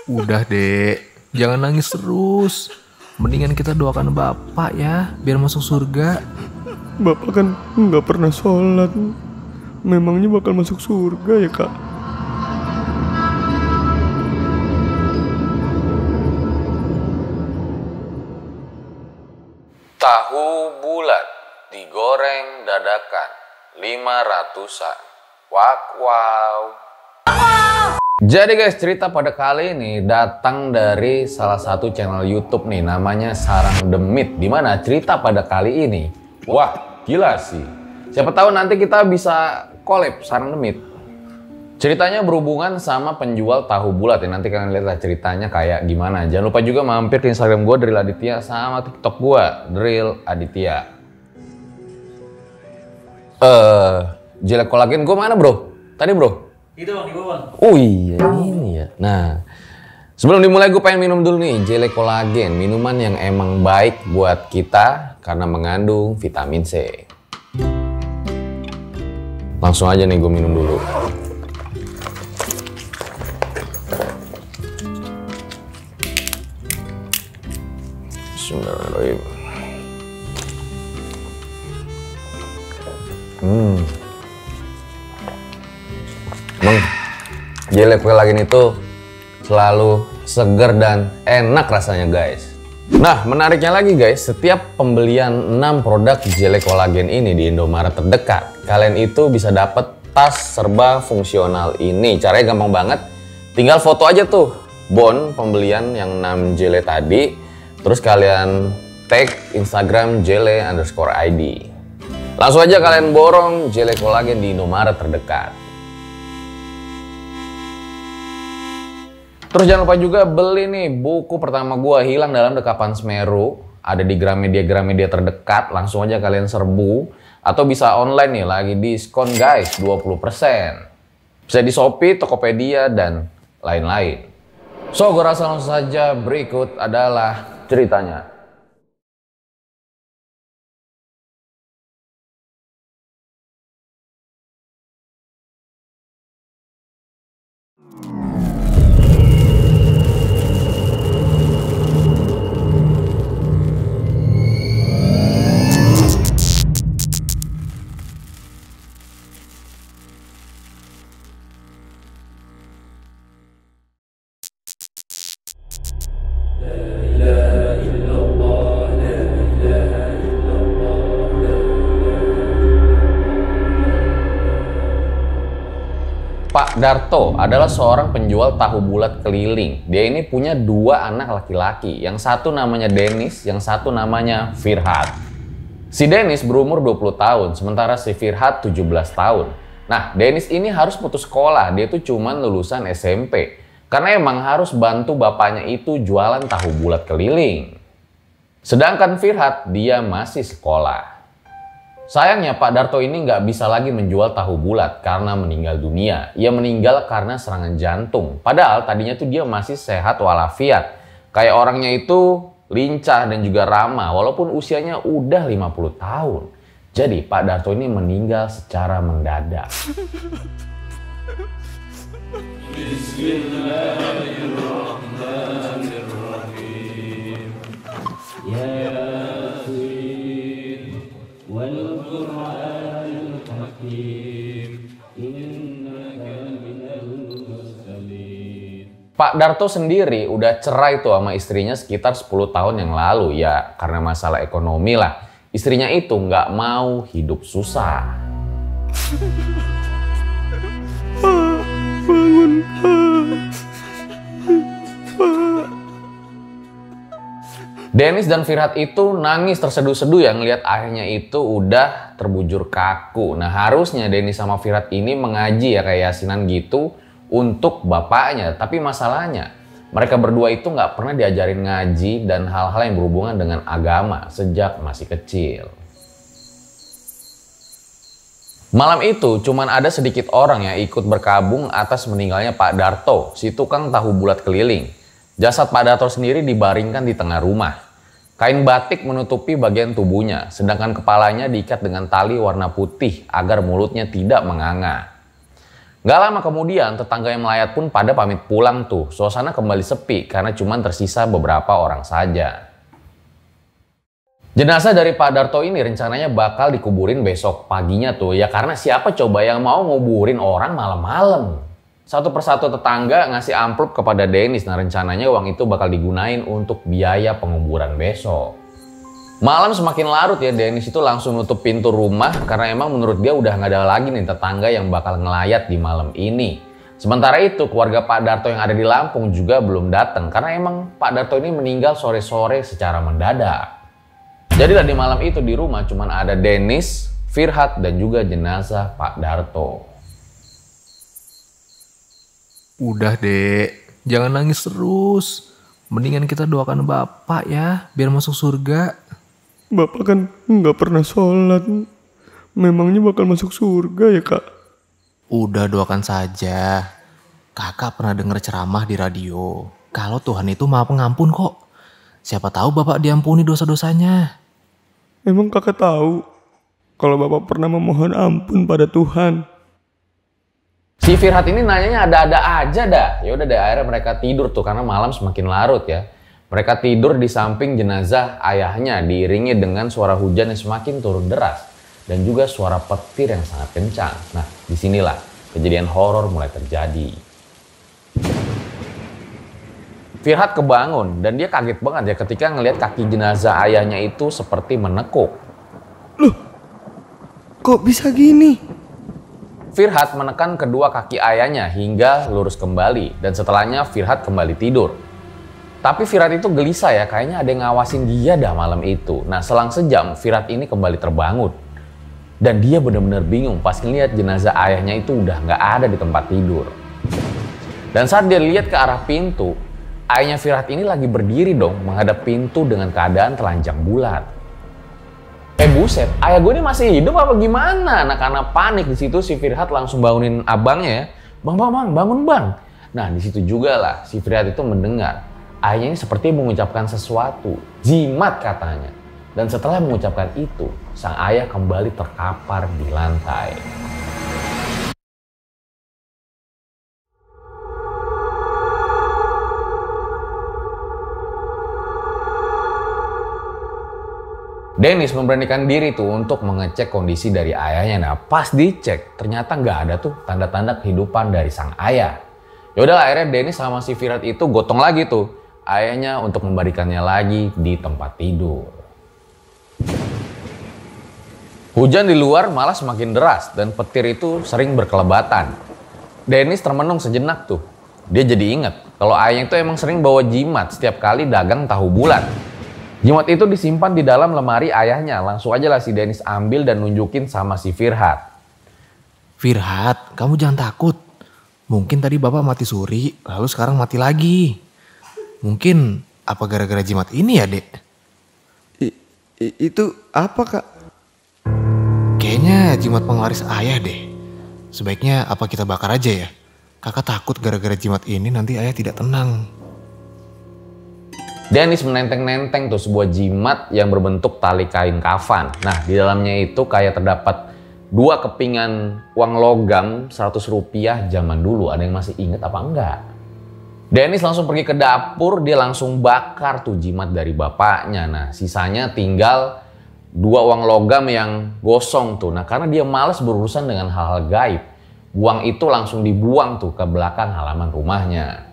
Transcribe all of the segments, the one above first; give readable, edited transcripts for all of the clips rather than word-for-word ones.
Udah dek, jangan nangis terus. Mendingan kita doakan bapak ya, biar masuk surga. Bapak kan nggak pernah sholat. Memangnya bakal masuk surga ya kak? Tahu bulat digoreng dadakan 500-an. Wow. Jadi guys, cerita pada kali ini datang dari salah satu channel YouTube nih, namanya Sarang Demit. Dimana cerita pada kali ini, wah gila sih. Siapa tahu nanti kita bisa collab Sarang Demit. Ceritanya berhubungan sama penjual tahu bulat ya. Nanti kalian lihat lah ceritanya kayak gimana. Jangan lupa juga mampir ke Instagram gue Drill Aditya, sama TikTok gue Drill Aditya. Jelek kolagen gue mana bro? Tadi bro? Itu bang, di bawah. Oh iya, ini ya. Nah, sebelum dimulai gue pengen minum dulu nih Jelly Kolagen. Minuman yang emang baik buat kita karena mengandung vitamin C. Langsung aja nih gue minum dulu. Bismillahirrahmanirrahim. Emang Jelly Kolagen itu selalu seger dan enak rasanya guys. Nah menariknya lagi guys, setiap pembelian 6 produk Jelly Kolagen ini di Indomaret terdekat, kalian itu bisa dapat tas serba fungsional ini. Caranya gampang banget, tinggal foto aja tuh bon pembelian yang 6 jelly tadi, terus kalian tag Instagram jelly_id. Langsung aja kalian borong Jelly Kolagen di Indomaret terdekat. Terus jangan lupa juga beli nih buku pertama gua, Hilang Dalam Dekapan Semeru. Ada di Gramedia terdekat, langsung aja kalian serbu. Atau bisa online nih, lagi diskon guys, 20%. Bisa di Shopee, Tokopedia, dan lain-lain. So, gua rasa langsung saja berikut adalah ceritanya. Pak Darto adalah seorang penjual tahu bulat keliling. Dia ini punya 2 anak laki-laki. Yang satu namanya Dennis, yang satu namanya Firhat. Si Dennis berumur 20 tahun, sementara si Firhat 17 tahun. Nah, Dennis ini harus putus sekolah. Dia tuh cuman lulusan SMP. Karena emang harus bantu bapaknya itu jualan tahu bulat keliling. Sedangkan Firhat, dia masih sekolah. Sayangnya Pak Darto ini nggak bisa lagi menjual tahu bulat karena meninggal dunia. Ia meninggal karena serangan jantung. Padahal tadinya tuh dia masih sehat walafiat. Kayak orangnya itu lincah dan juga ramah walaupun usianya udah 50 tahun. Jadi Pak Darto ini meninggal secara mendadak. Bismillahirrahmanirrahim. Ya Pak Darto sendiri udah cerai tuh sama istrinya sekitar 10 tahun yang lalu ya, karena masalah ekonomi lah. Istrinya itu nggak mau hidup susah. Bangun, Dennis dan Firhat itu nangis terseduh-seduh ya ngelihat ayahnya itu udah terbujur kaku. Nah harusnya Dennis sama Firhat ini mengaji ya kayak yasinan gitu untuk bapaknya. Tapi masalahnya mereka berdua itu nggak pernah diajarin ngaji dan hal-hal yang berhubungan dengan agama sejak masih kecil. Malam itu cuman ada sedikit orang yang ikut berkabung atas meninggalnya Pak Darto, si tukang tahu bulat keliling. Jasad Pak Darto sendiri dibaringkan di tengah rumah. Kain batik menutupi bagian tubuhnya, sedangkan kepalanya diikat dengan tali warna putih agar mulutnya tidak menganga. Gak lama kemudian, tetangga yang melayat pun pada pamit pulang tuh. Suasana kembali sepi karena cuma tersisa beberapa orang saja. Jenazah dari Pak Darto ini rencananya bakal dikuburin besok paginya tuh. Ya karena siapa coba yang mau nguburin orang malam-malam. Satu persatu tetangga ngasih amplop kepada Dennis. Nah rencananya uang itu bakal digunain untuk biaya penguburan besok. Malam semakin larut ya, Dennis itu langsung nutup pintu rumah karena emang menurut dia udah nggak ada lagi nih tetangga yang bakal ngelayat di malam ini. Sementara itu keluarga Pak Darto yang ada di Lampung juga belum datang karena emang Pak Darto ini meninggal sore-sore secara mendadak. Jadilah di malam itu di rumah cuman ada Dennis, Firhat dan juga jenazah Pak Darto. Udah dek, jangan nangis terus. Mendingan kita doakan bapak ya, biar masuk surga. Bapak kan nggak pernah sholat. Memangnya bakal masuk surga ya kak? Udah doakan saja. Kakak pernah dengar ceramah di radio. Kalau Tuhan itu Maha Pengampun kok. Siapa tahu bapak diampuni dosa-dosanya. Emang kakak tahu kalau bapak pernah memohon ampun pada Tuhan? Si Firhat ini nanyanya ada-ada aja dah. Ya udah deh akhirnya mereka tidur tuh karena malam semakin larut ya. Mereka tidur di samping jenazah ayahnya diiringi dengan suara hujan yang semakin turun deras dan juga suara petir yang sangat kencang. Nah, disinilah kejadian horor mulai terjadi. Firhat kebangun dan dia kaget banget ya ketika ngelihat kaki jenazah ayahnya itu seperti menekuk. Loh, kok bisa gini? Firhat menekan kedua kaki ayahnya hingga lurus kembali dan setelahnya Firhat kembali tidur. Tapi Firhat itu gelisah ya, kayaknya ada yang ngawasin dia dah malam itu. Nah selang sejam Firhat ini kembali terbangun. Dan dia benar-benar bingung pas ngeliat jenazah ayahnya itu udah nggak ada di tempat tidur. Dan saat dia lihat ke arah pintu, ayahnya Firhat ini lagi berdiri dong menghadap pintu dengan keadaan telanjang bulat. Buset, ayah gue ini masih hidup apa gimana? Nah karena panik di situ si Firhat langsung bangunin abangnya ya. Bang, bangun bang. Nah di situ juga lah si Firhat itu mendengar ayahnya ini seperti mengucapkan sesuatu, jimat katanya. Dan setelah mengucapkan itu, sang ayah kembali terkapar di lantai. Dennis memberanikan diri tuh untuk mengecek kondisi dari ayahnya. Nah pas dicek ternyata nggak ada tuh tanda-tanda kehidupan dari sang ayah. Yaudah akhirnya Dennis sama si Firhat itu gotong lagi tuh ayahnya untuk membalikannya lagi di tempat tidur. Hujan di luar malah semakin deras dan petir itu sering berkelebatan. Dennis termenung sejenak tuh. Dia jadi ingat kalau ayahnya itu emang sering bawa jimat setiap kali dagang tahu bulat. Jimat itu disimpan di dalam lemari ayahnya. Langsung aja lah si Dennis ambil dan nunjukin sama si Firhat. Firhat, kamu jangan takut. Mungkin tadi bapak mati suri, lalu sekarang mati lagi. Mungkin apa gara-gara jimat ini ya dek? Itu apa kak? Kayaknya jimat penglaris ayah deh. Sebaiknya apa kita bakar aja ya? Kakak takut gara-gara jimat ini nanti ayah tidak tenang. Dennis menenteng-nenteng tuh sebuah jimat yang berbentuk tali kain kafan. Nah di dalamnya itu kayak terdapat 2 kepingan uang logam 100 rupiah zaman dulu. Ada yang masih inget apa enggak? Dennis langsung pergi ke dapur, dia langsung bakar tuh jimat dari bapaknya. Nah sisanya tinggal 2 uang logam yang gosong tuh. Nah karena dia malas berurusan dengan hal-hal gaib, uang itu langsung dibuang tuh ke belakang halaman rumahnya.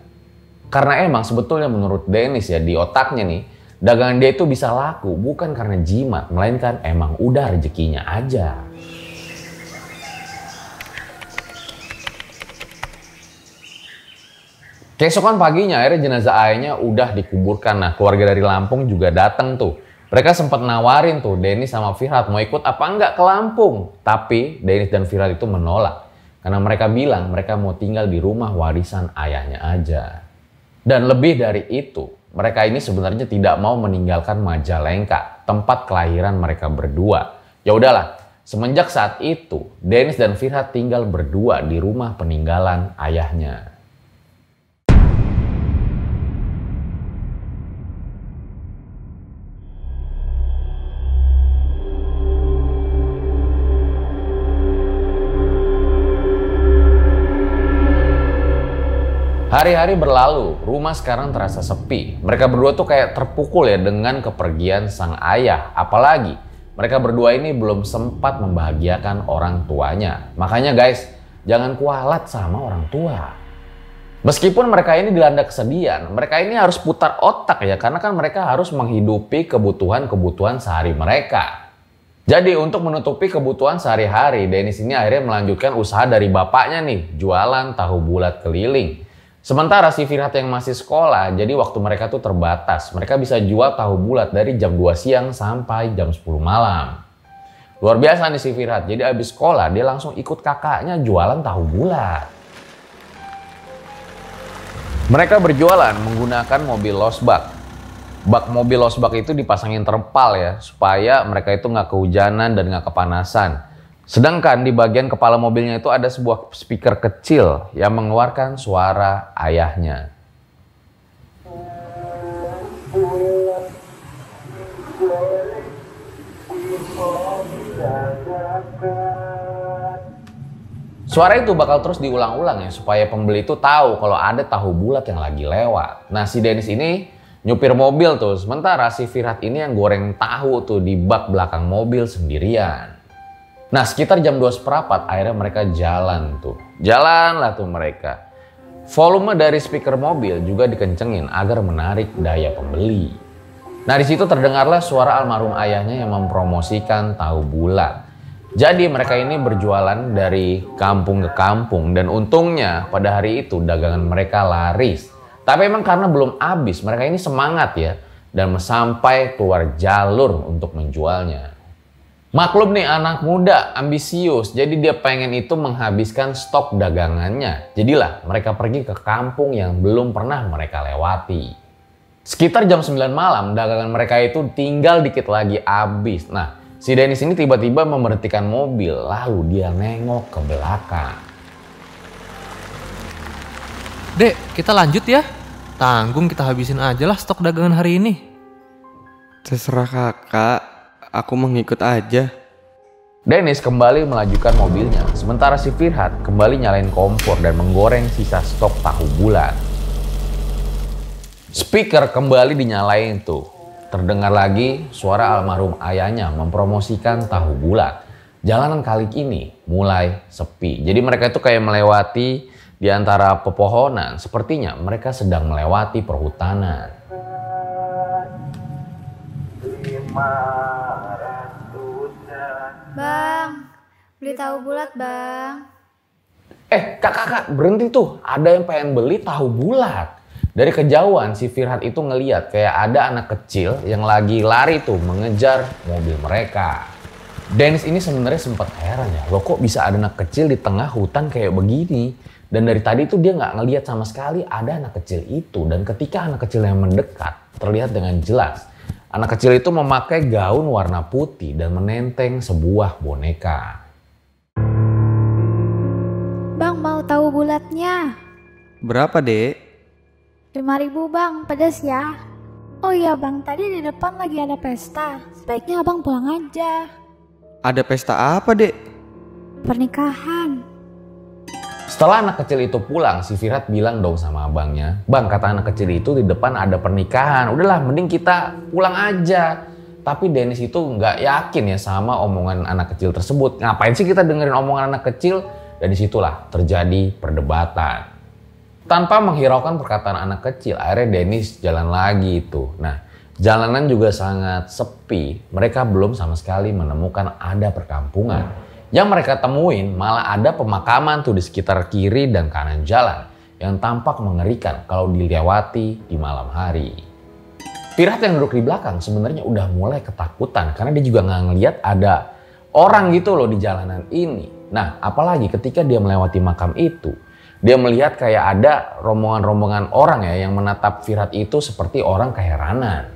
Karena emang sebetulnya menurut Dennis ya di otaknya nih, dagangan dia itu bisa laku bukan karena jimat, melainkan emang udah rezekinya aja. Keesokan paginya akhirnya jenazah ayahnya udah dikuburkan. Nah keluarga dari Lampung juga datang tuh. Mereka sempat nawarin tuh Dennis sama Firhat mau ikut apa enggak ke Lampung. Tapi Dennis dan Firhat itu menolak. Karena mereka bilang mereka mau tinggal di rumah warisan ayahnya aja. Dan lebih dari itu, mereka ini sebenarnya tidak mau meninggalkan Majalengka, tempat kelahiran mereka berdua. Ya udahlah, semenjak saat itu, Dennis dan Firhat tinggal berdua di rumah peninggalan ayahnya. Hari-hari berlalu, rumah sekarang terasa sepi. Mereka berdua tuh kayak terpukul ya dengan kepergian sang ayah. Apalagi mereka berdua ini belum sempat membahagiakan orang tuanya. Makanya guys, jangan kualat sama orang tua. Meskipun mereka ini dilanda kesedihan, mereka ini harus putar otak ya. Karena kan mereka harus menghidupi kebutuhan-kebutuhan sehari mereka. Jadi untuk menutupi kebutuhan sehari-hari, Dennis ini akhirnya melanjutkan usaha dari bapaknya nih, jualan tahu bulat keliling. Sementara si Firhat yang masih sekolah, jadi waktu mereka tuh terbatas. Mereka bisa jual tahu bulat dari jam 2 siang sampai jam 10 malam. Luar biasa nih si Firhat, jadi abis sekolah dia langsung ikut kakaknya jualan tahu bulat. Mereka berjualan menggunakan mobil losbak. Bak mobil losbak itu dipasangin terpal ya, supaya mereka itu nggak kehujanan dan nggak kepanasan. Sedangkan di bagian kepala mobilnya itu ada sebuah speaker kecil yang mengeluarkan suara ayahnya. Suara itu bakal terus diulang-ulang ya, supaya pembeli itu tahu kalau ada tahu bulat yang lagi lewat. Nah si Dennis ini nyupir mobil tuh, sementara si Firhat ini yang goreng tahu tuh di bak belakang mobil sendirian. Nah sekitar jam 2:15 akhirnya mereka jalan tuh. Jalanlah tuh mereka. Volume dari speaker mobil juga dikencengin agar menarik daya pembeli. Nah di situ terdengarlah suara almarhum ayahnya yang mempromosikan tahu bulat. Jadi mereka ini berjualan dari kampung ke kampung dan untungnya pada hari itu dagangan mereka laris. Tapi emang karena belum habis, mereka ini semangat ya dan sampai keluar jalur untuk menjualnya. Maklum nih anak muda ambisius, jadi dia pengen itu menghabiskan stok dagangannya. Jadilah mereka pergi ke kampung yang belum pernah mereka lewati. Sekitar jam 9 malam dagangan mereka itu tinggal dikit lagi habis. Nah si Dennis ini tiba-tiba memberhentikan mobil lalu dia nengok ke belakang. Dek, kita lanjut ya. Tanggung kita habisin aja lah stok dagangan hari ini. Terserah kakak, aku mengikut aja. Dennis kembali melajukan mobilnya, sementara si Firhat kembali nyalain kompor dan menggoreng sisa stok tahu bulat. Speaker kembali dinyalain tuh. Terdengar lagi suara almarhum ayahnya mempromosikan tahu bulat. Jalanan kali ini mulai sepi. Jadi mereka itu kayak melewati di antara pepohonan. Sepertinya mereka sedang melewati perhutanan. Bang, beli tahu bulat bang. Kak, berhenti tuh. Ada yang pengen beli tahu bulat. Dari kejauhan si Firhat itu ngeliat kayak ada anak kecil yang lagi lari tuh mengejar mobil mereka. Dennis ini sebenarnya sempat heran ya. Loh kok bisa ada anak kecil di tengah hutan kayak begini? Dan dari tadi tuh dia nggak ngeliat sama sekali ada anak kecil itu. Dan ketika anak kecil yang mendekat terlihat dengan jelas. Anak kecil itu memakai gaun warna putih dan menenteng sebuah boneka. Bang mau tahu bulatnya? Berapa dek? 5.000 bang, pedas ya. Oh iya bang, tadi di depan lagi ada pesta. Sebaiknya abang pulang aja. Ada pesta apa dek? Pernikahan. Setelah anak kecil itu pulang, si Firhat bilang dong sama abangnya, "Bang, kata anak kecil itu di depan ada pernikahan. Udahlah, mending kita pulang aja." Tapi Dennis itu nggak yakin ya sama omongan anak kecil tersebut. Ngapain sih kita dengerin omongan anak kecil? Dan disitulah terjadi perdebatan. Tanpa menghiraukan perkataan anak kecil, akhirnya Dennis jalan lagi itu. Nah, jalanan juga sangat sepi. Mereka belum sama sekali menemukan ada perkampungan. Yang mereka temuin malah ada pemakaman tuh di sekitar kiri dan kanan jalan yang tampak mengerikan kalau dilewati di malam hari. Firhat yang duduk di belakang sebenarnya udah mulai ketakutan karena dia juga nggak ngeliat ada orang gitu loh di jalanan ini. Nah, apalagi ketika dia melewati makam itu, dia melihat kayak ada rombongan-rombongan orang ya yang menatap Firhat itu seperti orang keheranan.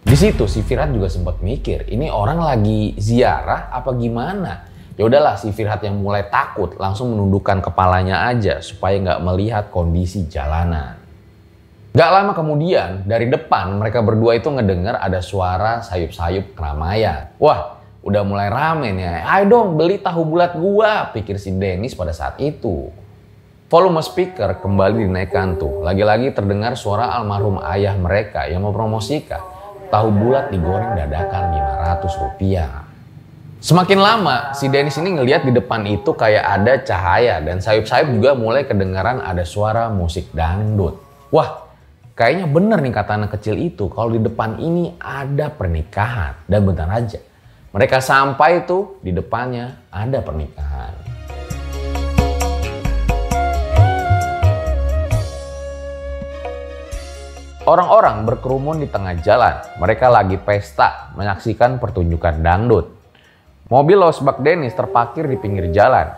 Di situ si Firhat juga sempat mikir, ini orang lagi ziarah apa gimana? Ya udahlah si Firhat yang mulai takut langsung menundukkan kepalanya aja supaya nggak melihat kondisi jalanan. Gak lama kemudian dari depan mereka berdua itu ngedengar ada suara sayup-sayup keramaian. Wah udah mulai rame nih, ayo dong beli tahu bulat gua, pikir si Dennis pada saat itu. Volume speaker kembali dinaikkan tuh. Lagi-lagi terdengar suara almarhum ayah mereka yang mempromosikan tahu bulat digoreng dadakan Rp500. Semakin lama, si Dennis ini ngelihat di depan itu kayak ada cahaya dan sayup-sayup juga mulai kedengaran ada suara musik dangdut. Wah, kayaknya bener nih kata anak kecil itu kalau di depan ini ada pernikahan. Dan bentar aja, mereka sampai tuh di depannya ada pernikahan. Orang-orang berkerumun di tengah jalan. Mereka lagi pesta menyaksikan pertunjukan dangdut. Mobil losbak Dennis terparkir di pinggir jalan.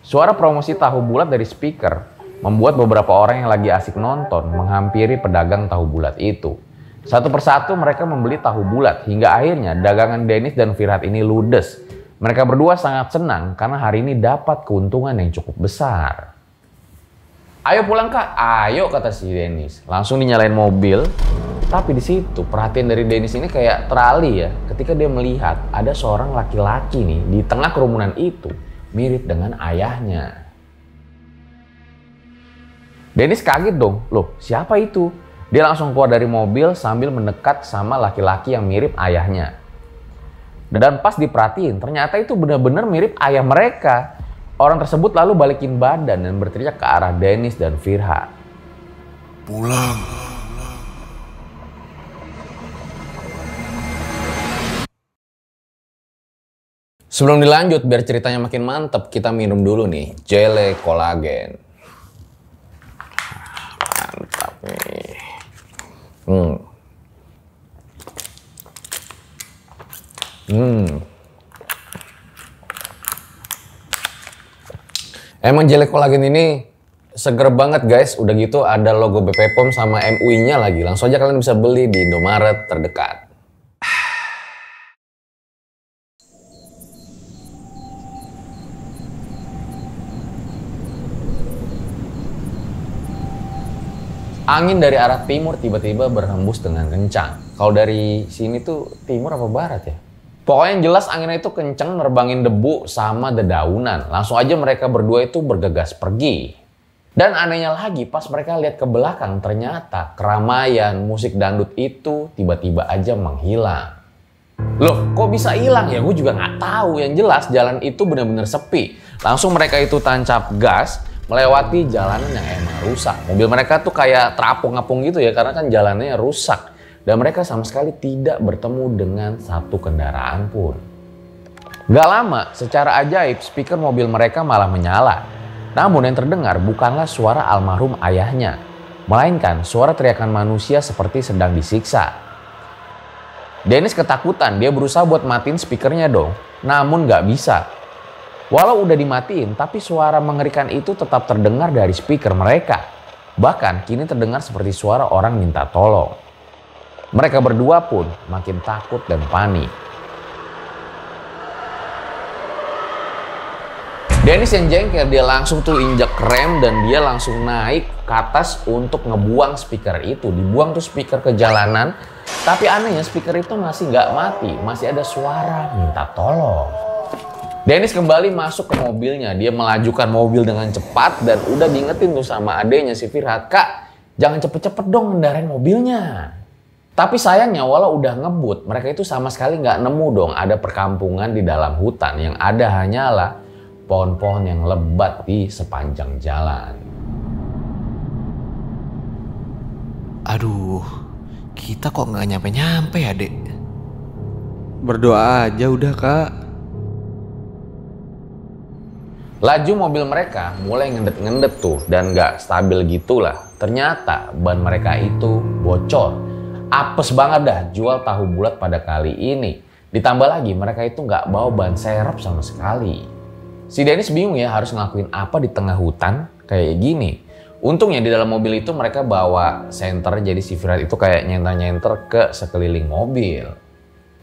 Suara promosi tahu bulat dari speaker membuat beberapa orang yang lagi asik nonton menghampiri pedagang tahu bulat itu. Satu persatu mereka membeli tahu bulat hingga akhirnya dagangan Dennis dan Firhat ini ludes. Mereka berdua sangat senang karena hari ini dapat keuntungan yang cukup besar. Ayo pulang kak, ayo kata si Dennis. Langsung dinyalain mobil. Tapi di situ perhatian dari Dennis ini kayak teralih ya. Ketika dia melihat ada seorang laki-laki nih di tengah kerumunan itu mirip dengan ayahnya. Dennis kaget dong. Loh siapa itu? Dia langsung keluar dari mobil sambil mendekat sama laki-laki yang mirip ayahnya. Dan pas diperhatiin ternyata itu benar-benar mirip ayah mereka. Orang tersebut lalu balikin badan dan berteriak ke arah Dennis dan Firhat. Pulang. Sebelum dilanjut biar ceritanya makin mantep, kita minum dulu nih Jele Kolagen. Mantap nih. Emang Jele Kolagen ini seger banget guys. Udah gitu ada logo BP POM sama MUI-nya lagi. Langsung aja kalian bisa beli di Indomaret terdekat. Angin dari arah timur tiba-tiba berhembus dengan kencang. Kalau dari sini tuh timur apa barat ya? Pokoknya yang jelas anginnya itu kenceng nerbangin debu sama dedaunan. Langsung aja mereka berdua itu bergegas pergi. Dan anehnya lagi pas mereka lihat ke belakang ternyata keramaian musik dangdut itu tiba-tiba aja menghilang. Loh kok bisa hilang ya? Gue juga nggak tahu. Yang jelas jalan itu benar-benar sepi. Langsung mereka itu tancap gas melewati jalanan yang emang rusak. Mobil mereka tuh kayak terapung-apung gitu ya karena kan jalannya rusak. Dan mereka sama sekali tidak bertemu dengan satu kendaraan pun. Gak lama, secara ajaib speaker mobil mereka malah menyala. Namun yang terdengar bukanlah suara almarhum ayahnya, melainkan suara teriakan manusia seperti sedang disiksa. Dennis ketakutan, dia berusaha buat matiin speakernya dong, namun gak bisa. Walau udah dimatiin, tapi suara mengerikan itu tetap terdengar dari speaker mereka. Bahkan kini terdengar seperti suara orang minta tolong. Mereka berdua pun makin takut dan panik. Dennis yang jengkel, dia langsung tuh injak rem dan dia langsung naik ke atas untuk ngebuang speaker itu. Dibuang tuh speaker ke jalanan, tapi anehnya speaker itu masih nggak mati, masih ada suara minta tolong. Dennis kembali masuk ke mobilnya, dia melajukan mobil dengan cepat dan udah diingetin tuh sama adenya si Firhat, "Kak, jangan cepet-cepet dong ngendarin mobilnya." Tapi sayangnya walau udah ngebut, mereka itu sama sekali nggak nemu dong ada perkampungan di dalam hutan. Yang ada hanyalah pohon-pohon yang lebat di sepanjang jalan. Aduh, kita kok nggak nyampe-nyampe ya dek? Berdoa aja udah kak. Laju mobil mereka mulai ngendet-ngendet tuh dan nggak stabil gitulah. Ternyata ban mereka itu bocor. Apes banget dah jual tahu bulat pada kali ini. Ditambah lagi mereka itu nggak bawa ban serep sama sekali. Si Dennis bingung ya harus ngelakuin apa di tengah hutan kayak gini. Untungnya di dalam mobil itu mereka bawa senter, jadi si Firhat itu kayak nyenter-nyenter ke sekeliling mobil.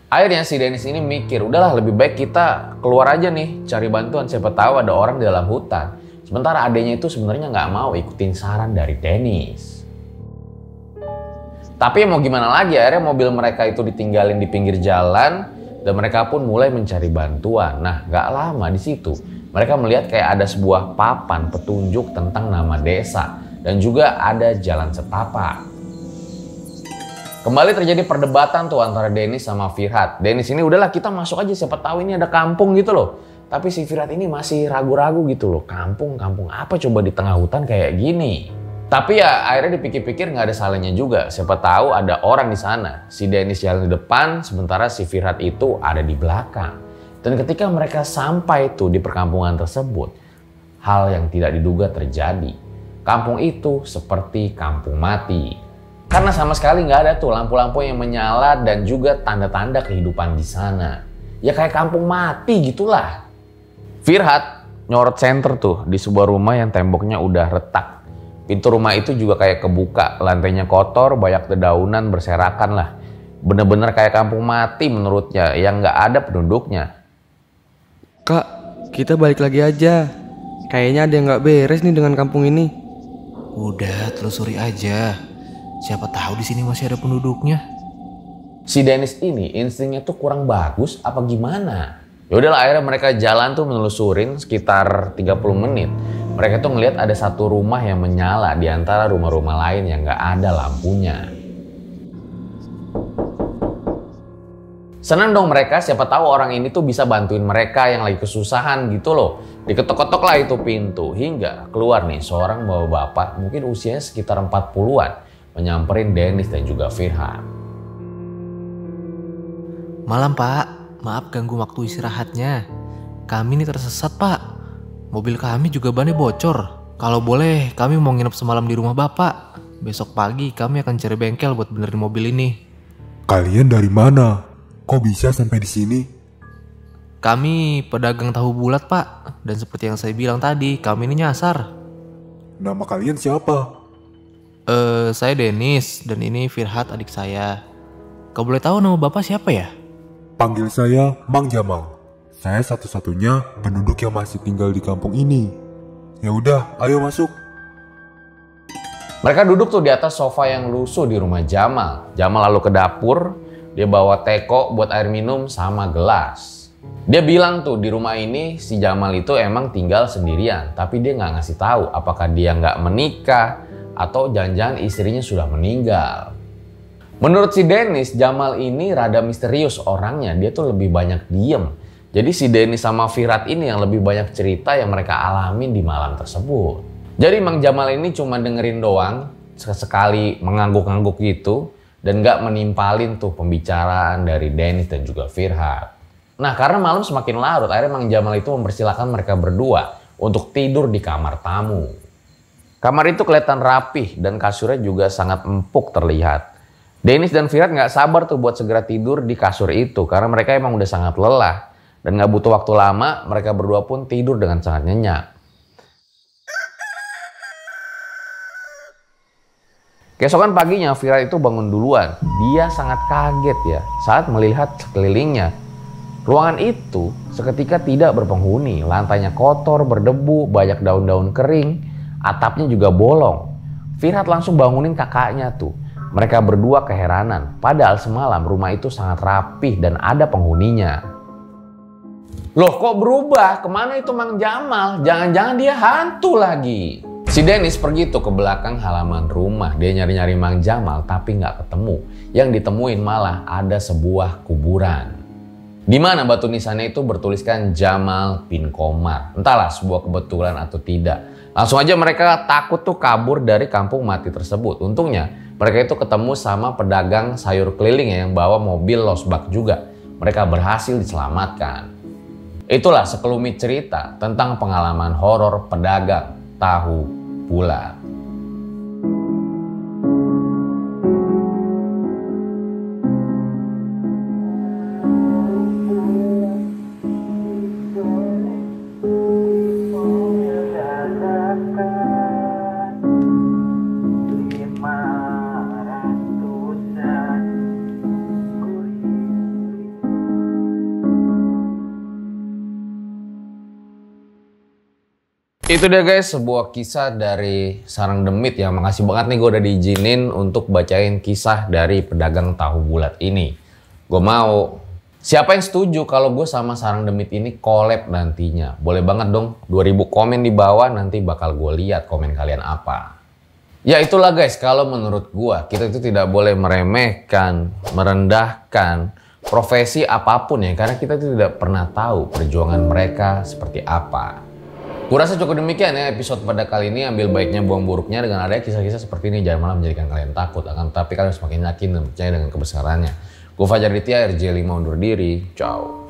Akhirnya si Dennis ini mikir, udahlah lebih baik kita keluar aja nih cari bantuan, siapa tahu ada orang di dalam hutan. Sementara adanya itu sebenarnya nggak mau ikutin saran dari Dennis. Tapi mau gimana lagi, akhirnya mobil mereka itu ditinggalin di pinggir jalan dan mereka pun mulai mencari bantuan. Nah, gak lama di situ Mereka melihat kayak ada sebuah papan petunjuk tentang nama desa dan juga ada jalan setapak. Kembali terjadi perdebatan tuh antara Dennis sama Firhat. Dennis ini udahlah kita masuk aja, siapa tahu ini ada kampung gitu loh. Tapi si Firhat ini masih ragu-ragu gitu loh. Kampung apa coba di tengah hutan kayak gini. Tapi ya akhirnya dipikir-pikir nggak ada salahnya juga. Siapa tahu ada orang di sana. Si Dennis jalan di depan, sementara si Firhat itu ada di belakang. Dan ketika mereka sampai tuh di perkampungan tersebut, hal yang tidak diduga terjadi. Kampung itu seperti kampung mati. Karena sama sekali nggak ada tuh lampu-lampu yang menyala dan juga tanda-tanda kehidupan di sana. Ya kayak kampung mati gitulah. Firhat nyorot senter tuh di sebuah rumah yang temboknya udah retak. Pintu rumah itu juga kayak kebuka, lantainya kotor, banyak dedaunan berserakan lah. Bener-bener kayak kampung mati menurutnya, yang nggak ada penduduknya. Kak, kita balik lagi aja. Kayaknya ada yang nggak beres nih dengan kampung ini. Udah, telusuri aja. Siapa tahu di sini masih ada penduduknya. Si Dennis ini instingnya tuh kurang bagus apa gimana? Yaudahlah akhirnya mereka jalan tuh menelusurin sekitar 30 menit. Mereka tuh ngeliat ada satu rumah yang menyala di antara rumah-rumah lain yang nggak ada lampunya. Senang dong mereka, siapa tahu orang ini tuh bisa bantuin mereka yang lagi kesusahan gitu loh. Diketok-ketok lah itu pintu, hingga keluar nih seorang bapak-bapak mungkin usianya sekitar 40-an. Menyamperin Dennis dan juga Firhat. Malam Pak, maaf ganggu waktu istirahatnya. Kami ini tersesat Pak. Mobil kami juga bannya bocor. Kalau boleh kami mau nginep semalam di rumah Bapak. Besok pagi kami akan cari bengkel buat benerin mobil ini. Kalian dari mana? Kok bisa sampai di sini? Kami pedagang tahu bulat Pak. Dan seperti yang saya bilang tadi, kami ini nyasar. Nama kalian siapa? Saya Dennis dan ini Firhat adik saya. Kau boleh tahu nama Bapak siapa ya? Panggil saya Mang Jamal. Saya satu-satunya penduduk yang masih tinggal di kampung ini. Ya udah, ayo masuk. Mereka duduk tuh di atas sofa yang lusuh di rumah Jamal. Jamal lalu ke dapur, dia bawa teko buat air minum sama gelas. Dia bilang tuh di rumah ini si Jamal itu emang tinggal sendirian, tapi dia nggak ngasih tahu apakah dia nggak menikah atau jangan-jangan istrinya sudah meninggal. Menurut si Dennis, Jamal ini rada misterius orangnya, dia tuh lebih banyak diem. Jadi si Dennis sama Firhat ini yang lebih banyak cerita yang mereka alamin di malam tersebut. Jadi Mang Jamal ini cuma dengerin doang, sesekali mengangguk-angguk gitu, dan gak menimpalin tuh pembicaraan dari Dennis dan juga Firhat. Nah karena malam semakin larut, akhirnya Mang Jamal itu mempersilahkan mereka berdua untuk tidur di kamar tamu. Kamar itu kelihatan rapih dan kasurnya juga sangat empuk terlihat. Dennis dan Firhat gak sabar tuh buat segera tidur di kasur itu karena mereka emang udah sangat lelah. Dan gak butuh waktu lama, mereka berdua pun tidur dengan sangat nyenyak. Keesokan paginya Firhat itu bangun duluan. Dia sangat kaget ya saat melihat sekelilingnya. Ruangan itu seketika tidak berpenghuni. Lantainya kotor, berdebu, banyak daun-daun kering. Atapnya juga bolong. Firhat langsung bangunin kakaknya tuh. Mereka berdua keheranan. Padahal semalam rumah itu sangat rapih dan ada penghuninya. Loh kok berubah? Kemana itu Mang Jamal? Jangan-jangan dia hantu lagi. Si Dennis pergi tuh ke belakang halaman rumah. Dia nyari-nyari Mang Jamal tapi nggak ketemu. Yang ditemuin malah ada sebuah kuburan. Di mana batu nisannya itu bertuliskan Jamal bin Komar. Entahlah sebuah kebetulan atau tidak. Langsung aja mereka takut tuh kabur dari kampung mati tersebut. Untungnya mereka itu ketemu sama pedagang sayur keliling yang bawa mobil losbak juga. Mereka berhasil diselamatkan. Itulah sekelumit cerita tentang pengalaman horor pedagang tahu bulat. Itu dia guys, sebuah kisah dari Sarang Demit ya. Makasih banget nih gue udah diizinin untuk bacain kisah dari pedagang tahu bulat ini. Gue mau Siapa yang setuju kalau gue sama Sarang Demit ini collab nantinya? Boleh banget dong, 2000 komen di bawah, nanti bakal gue lihat komen kalian apa. Ya itulah guys, kalau menurut gue, kita itu tidak boleh meremehkan, merendahkan profesi apapun ya, karena kita tidak pernah tahu perjuangan mereka seperti apa. Kurasa cukup demikian ya episode pada kali ini. Ambil baiknya, buang buruknya. Dengan adanya kisah-kisah seperti ini jangan malah menjadikan kalian takut, akan tetapi kalian semakin yakin dan percaya dengan kebesarannya. Gue Fajar Ditya, RJ5 undur diri. Ciao.